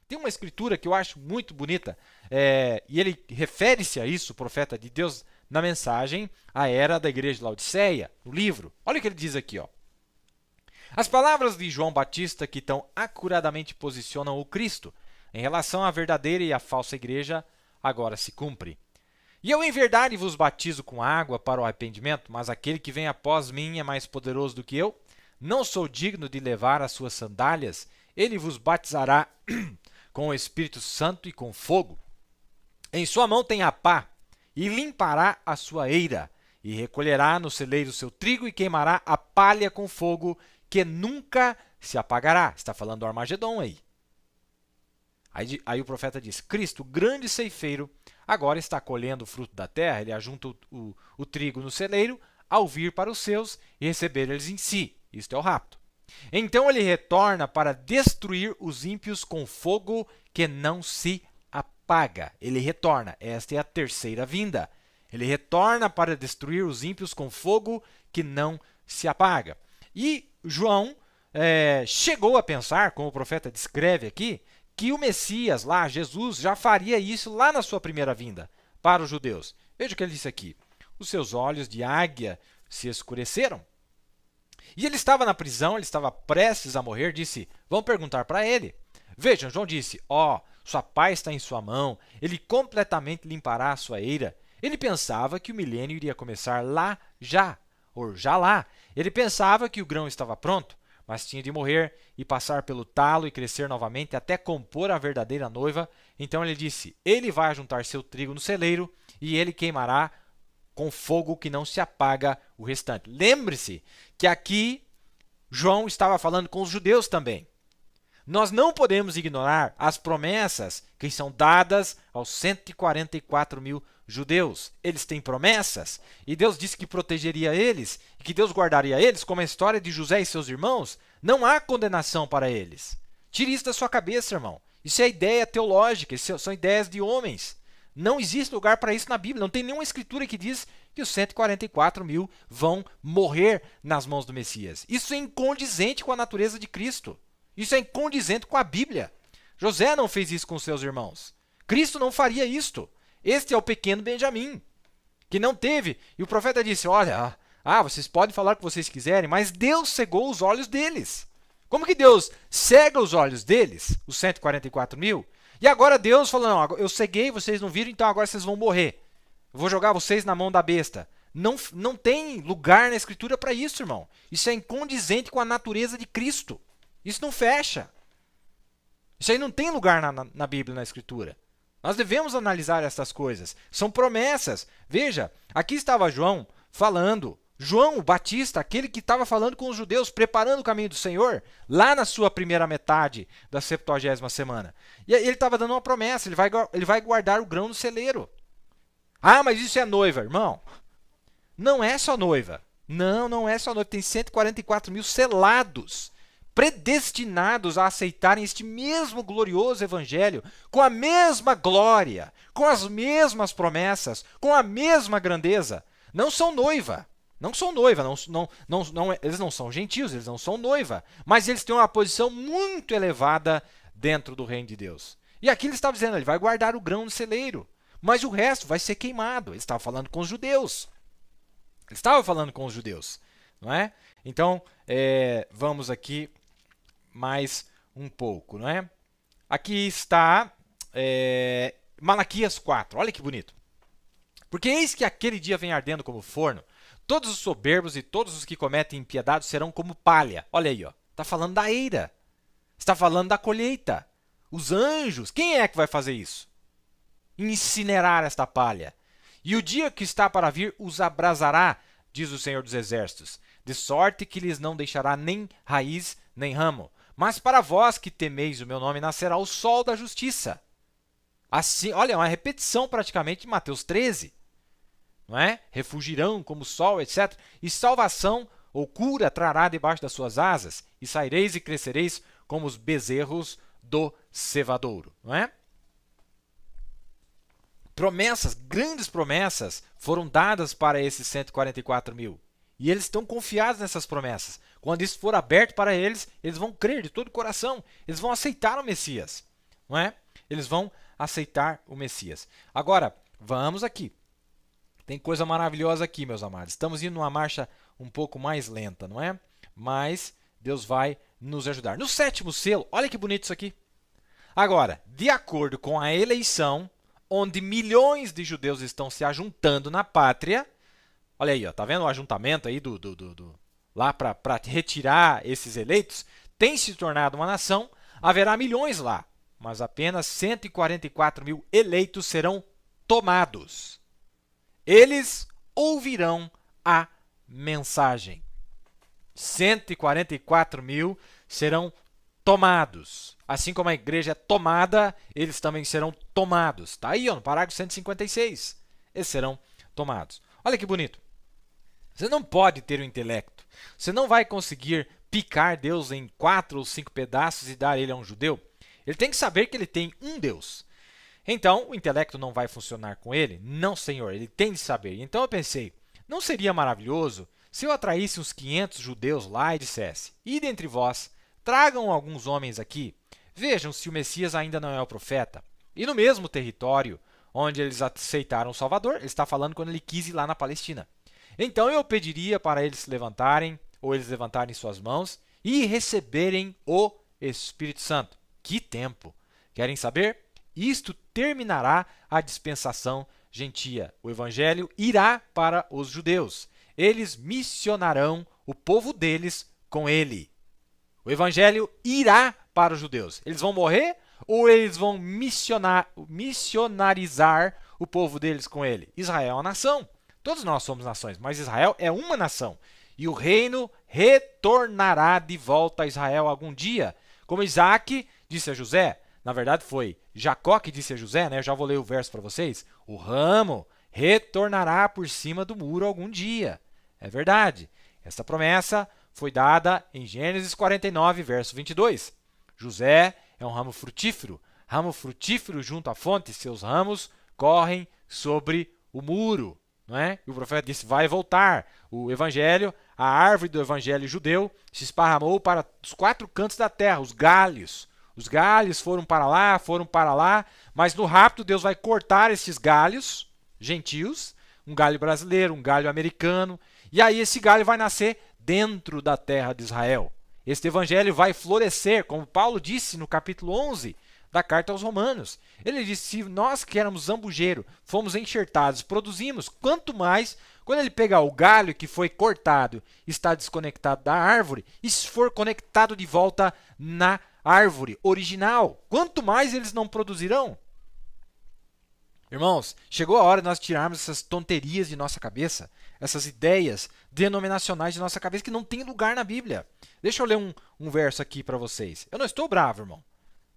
Tem uma escritura que eu acho muito bonita, e ele refere-se a isso, o profeta de Deus, na mensagem à era da igreja de Laodiceia, no livro. Olha o que ele diz aqui, ó. As palavras de João Batista que tão acuradamente posicionam o Cristo em relação à verdadeira e à falsa igreja agora se cumpre. E eu em verdade vos batizo com água para o arrependimento, mas aquele que vem após mim é mais poderoso do que eu. Não sou digno de levar as suas sandálias. Ele vos batizará com o Espírito Santo e com fogo. Em sua mão tem a pá, e limpará a sua eira, e recolherá no celeiro o seu trigo, e queimará a palha com fogo, que nunca se apagará. Está falando do Armagedon aí. Aí o profeta diz, Cristo, grande ceifeiro, agora está colhendo o fruto da terra, ele ajunta o trigo no celeiro, ao vir para os seus e receber eles em si. Isto é o rapto. Então ele retorna para destruir os ímpios com fogo que não se apaga. Ele retorna. Esta é a terceira vinda. Ele retorna para destruir os ímpios com fogo que não se apaga. E João chegou a pensar, como o profeta descreve aqui, que o Messias, lá, Jesus, já faria isso lá na sua primeira vinda para os judeus. Veja o que ele disse aqui. Os seus olhos de águia se escureceram. E ele estava na prisão, ele estava prestes a morrer, disse, vão perguntar para ele. Vejam, João disse, sua paz está em sua mão, ele completamente limpará a sua eira. Ele pensava que o milênio iria começar lá já, ou já lá. Ele pensava que o grão estava pronto, mas tinha de morrer e passar pelo talo e crescer novamente até compor a verdadeira noiva. Então ele disse, ele vai juntar seu trigo no celeiro e ele queimará com fogo que não se apaga o restante. Lembre-se que aqui João estava falando com os judeus também. Nós não podemos ignorar as promessas que são dadas aos 144 mil judeus. Eles têm promessas e Deus disse que protegeria eles e que Deus guardaria eles, como a história de José e seus irmãos. Não há condenação para eles. Tire isso da sua cabeça, irmão. Isso é ideia teológica, isso são ideias de homens. Não existe lugar para isso na Bíblia. Não tem nenhuma escritura que diz que os 144 mil vão morrer nas mãos do Messias. Isso é incondizente com a natureza de Cristo. Isso é incondizente com a Bíblia. José não fez isso com seus irmãos. Cristo não faria isto. Este é o pequeno Benjamim, que não teve. E o profeta disse, olha, vocês podem falar o que vocês quiserem, mas Deus cegou os olhos deles. Como que Deus cega os olhos deles, os 144 mil? E agora Deus falou, não, eu ceguei, vocês não viram, então agora vocês vão morrer. Eu vou jogar vocês na mão da besta. Não tem lugar na Escritura para isso, irmão. Isso é incondizente com a natureza de Cristo. Isso não fecha. Isso aí não tem lugar na Bíblia, na Escritura. Nós devemos analisar essas coisas. São promessas. Veja, aqui estava João falando. João, o Batista, aquele que estava falando com os judeus, preparando o caminho do Senhor, lá na sua primeira metade da 70ª semana. E ele estava dando uma promessa, ele vai guardar o grão no celeiro. Mas isso é noiva, irmão. Não é só noiva. Não é só noiva. Tem 144 mil selados, predestinados a aceitarem este mesmo glorioso evangelho, com a mesma glória, com as mesmas promessas, com a mesma grandeza. Não são noiva. Não são noiva, eles não são gentios, eles não são noiva, mas eles têm uma posição muito elevada dentro do reino de Deus. E aqui ele estava dizendo, ele vai guardar o grão no celeiro, mas o resto vai ser queimado. Ele estava falando com os judeus. Não é? Então, vamos aqui mais um pouco. Não é? Aqui está Malaquias 4, olha que bonito. Porque eis que aquele dia vem ardendo como forno, todos os soberbos e todos os que cometem impiedade serão como palha. Olha aí, está falando da eira. Está falando da colheita. Os anjos, quem é que vai fazer isso? Incinerar esta palha. E o dia que está para vir os abrasará, diz o Senhor dos Exércitos, de sorte que lhes não deixará nem raiz nem ramo. Mas para vós que temeis o meu nome nascerá o sol da justiça. Assim, olha, uma repetição praticamente de Mateus 13. Não é? Refugirão como o sol, etc. E salvação ou cura trará debaixo das suas asas, e saireis e crescereis como os bezerros do cevadouro. Não é? Promessas, grandes promessas, foram dadas para esses 144 mil. E eles estão confiados nessas promessas. Quando isso for aberto para eles, eles vão crer de todo o coração. Eles vão aceitar o Messias. não é? Eles vão aceitar o Messias. Agora, vamos aqui. Tem coisa maravilhosa aqui, meus amados. Estamos indo numa marcha um pouco mais lenta, não é? Mas Deus vai nos ajudar. No sétimo selo, olha que bonito isso aqui. Agora, de acordo com a eleição, onde milhões de judeus estão se ajuntando na pátria, olha aí, ó, tá vendo o ajuntamento aí lá para retirar esses eleitos? Tem se tornado uma nação, haverá milhões lá, mas apenas 144 mil eleitos serão tomados. Eles ouvirão a mensagem. 144 mil serão tomados. Assim como a igreja é tomada, eles também serão tomados. Está aí, ó, no parágrafo 156. Eles serão tomados. Olha que bonito. Você não pode ter o intelecto. Você não vai conseguir picar Deus em 4 ou 5 pedaços e dar ele a um judeu. Ele tem que saber que ele tem um Deus. Então, o intelecto não vai funcionar com ele? Não, Senhor, ele tem de saber. Então eu pensei, não seria maravilhoso se eu atraísse uns 500 judeus lá e dissesse: ide entre vós, tragam alguns homens aqui, vejam se o Messias ainda não é o profeta. E no mesmo território onde eles aceitaram o Salvador, ele está falando quando ele quis ir lá na Palestina. Então eu pediria para eles se levantarem, ou eles levantarem suas mãos e receberem o Espírito Santo. Que tempo! Querem saber? Isto terminará a dispensação gentia. O evangelho irá para os judeus. Eles missionarão o povo deles com ele. O evangelho irá para os judeus. Eles vão morrer ou eles vão missionarizar o povo deles com ele? Israel é uma nação. Todos nós somos nações, mas Israel é uma nação. E o reino retornará de volta a Israel algum dia. Como Isaac disse a José, na verdade foi Jacó que disse a José, né? Eu já vou ler o verso para vocês. O ramo retornará por cima do muro algum dia. É verdade. Essa promessa foi dada em Gênesis 49, verso 22. José é um ramo frutífero junto à fonte, seus ramos correm sobre o muro. Não é? E o profeta disse, vai voltar. O evangelho, a árvore do evangelho judeu se esparramou para os 4 cantos da terra, os galhos. Os galhos foram para lá, mas no rapto Deus vai cortar esses galhos gentios, um galho brasileiro, um galho americano, e aí esse galho vai nascer dentro da terra de Israel. Este evangelho vai florescer, como Paulo disse no capítulo 11 da carta aos Romanos. Ele disse, se nós que éramos zambujeiro, fomos enxertados, produzimos, quanto mais, quando ele pegar o galho que foi cortado, está desconectado da árvore, e se for conectado de volta na árvore original, quanto mais eles não produzirão? Irmãos, chegou a hora de nós tirarmos essas tonterias de nossa cabeça, essas ideias denominacionais de nossa cabeça que não tem lugar na Bíblia. Deixa eu ler um verso aqui para vocês. Eu não estou bravo, irmão,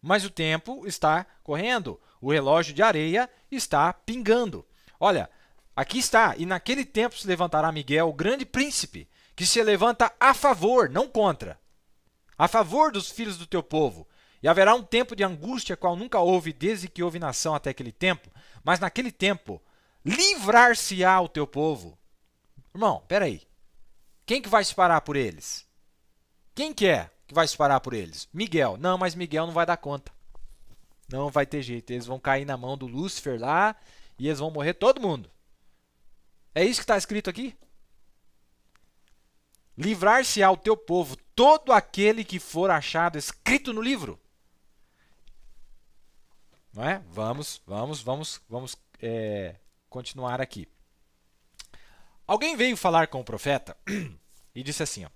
mas o tempo está correndo, o relógio de areia está pingando. Olha, aqui está, e naquele tempo se levantará Miguel, o grande príncipe, que se levanta a favor, não contra, a favor dos filhos do teu povo. E haverá um tempo de angústia, qual nunca houve desde que houve nação até aquele tempo. Mas naquele tempo, livrar-se-á o teu povo. Irmão, peraí. Quem que vai se parar por eles? Quem que é que vai se parar por eles? Miguel. Não, mas Miguel não vai dar conta. Não vai ter jeito. Eles vão cair na mão do Lúcifer lá e eles vão morrer todo mundo. É isso que está escrito aqui? Livrar-se-á o teu povo, todo aquele que for achado escrito no livro. Não é? Vamos continuar aqui. Alguém veio falar com o profeta e disse assim, ó,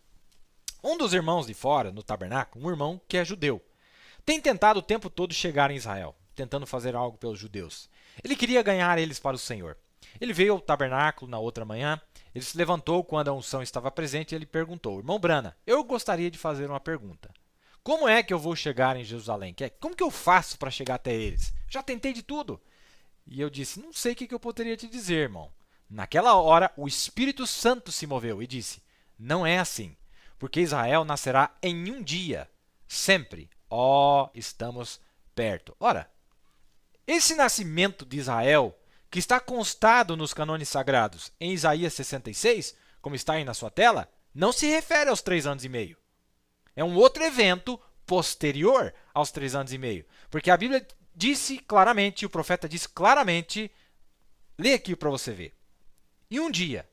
um dos irmãos de fora, no tabernáculo, um irmão que é judeu, tem tentado o tempo todo chegar em Israel, tentando fazer algo pelos judeus. Ele queria ganhar eles para o Senhor. Ele veio ao tabernáculo na outra manhã, ele se levantou quando a unção estava presente e ele perguntou, irmão Brana, eu gostaria de fazer uma pergunta. Como é que eu vou chegar em Jerusalém? Como que eu faço para chegar até eles? Já tentei de tudo. E eu disse, não sei o que eu poderia te dizer, irmão. Naquela hora, o Espírito Santo se moveu e disse, não é assim, porque Israel nascerá em um dia, sempre. Estamos perto. Ora, esse nascimento de Israel, que está constado nos cânones sagrados em Isaías 66, como está aí na sua tela, não se refere aos 3 anos e meio. É um outro evento posterior aos 3 anos e meio. Porque a Bíblia disse claramente, o profeta disse claramente, lê aqui para você ver. E um dia,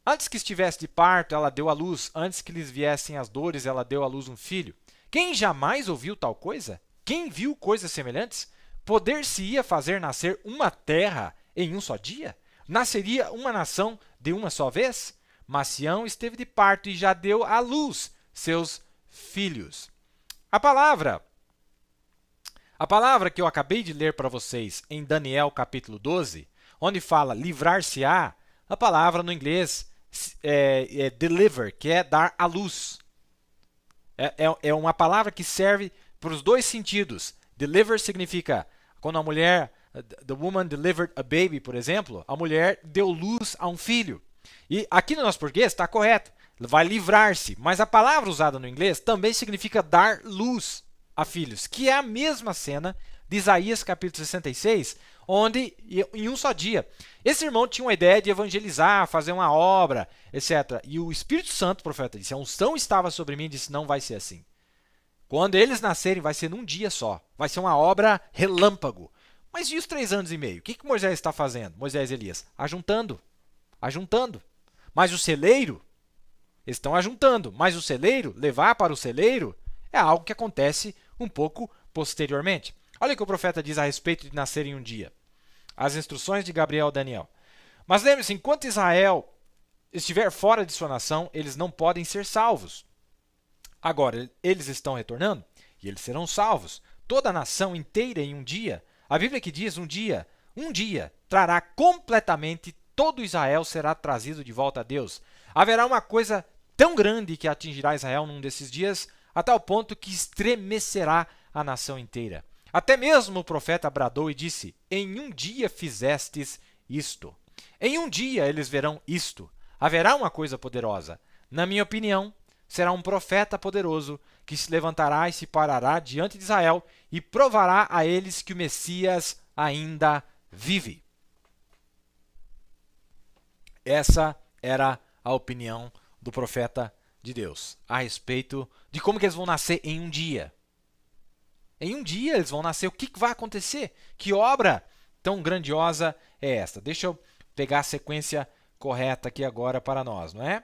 antes que estivesse de parto, ela deu à luz. Antes que lhes viessem as dores, ela deu à luz um filho. Quem jamais ouviu tal coisa? Quem viu coisas semelhantes? Poder-se-ia fazer nascer uma terra em um só dia? Nasceria uma nação de uma só vez? Mas Sião esteve de parto e já deu à luz seus filhos. A palavra que eu acabei de ler para vocês em Daniel capítulo 12, onde fala livrar-se-á, a palavra no inglês é deliver, que é dar à luz. É uma palavra que serve para os dois sentidos. Deliver significa quando a mulher, the woman delivered a baby, por exemplo, a mulher deu luz a um filho. E aqui no nosso português está correto, vai livrar-se. Mas a palavra usada no inglês também significa dar luz a filhos, que é a mesma cena de Isaías capítulo 66, onde, em um só dia, esse irmão tinha uma ideia de evangelizar, fazer uma obra, etc. E o Espírito Santo, o profeta, disse, a unção estava sobre mim e disse, não vai ser assim. Quando eles nascerem, vai ser num dia só. Vai ser uma obra relâmpago. Mas e os 3 anos e meio? O que Moisés está fazendo? Moisés e Elias? Ajuntando. Ajuntando. Mas o celeiro, eles estão ajuntando. Mas o celeiro, levar para o celeiro, é algo que acontece um pouco posteriormente. Olha o que o profeta diz a respeito de nascer em um dia. As instruções de Gabriel a Daniel. Mas lembre-se, enquanto Israel estiver fora de sua nação, eles não podem ser salvos. Agora, eles estão retornando e eles serão salvos. Toda a nação inteira em um dia. A Bíblia que diz um dia trará completamente todo Israel será trazido de volta a Deus. Haverá uma coisa tão grande que atingirá Israel num desses dias, a tal ponto que estremecerá a nação inteira. Até mesmo o profeta bradou e disse, em um dia fizestes isto. Em um dia eles verão isto. Haverá uma coisa poderosa. Na minha opinião, será um profeta poderoso que se levantará e se parará diante de Israel e provará a eles que o Messias ainda vive. Essa era a opinião do profeta de Deus a respeito de como que eles vão nascer em um dia. Em um dia eles vão nascer. O que vai acontecer? Que obra tão grandiosa é esta? Deixa eu pegar a sequência correta aqui agora para nós, não é?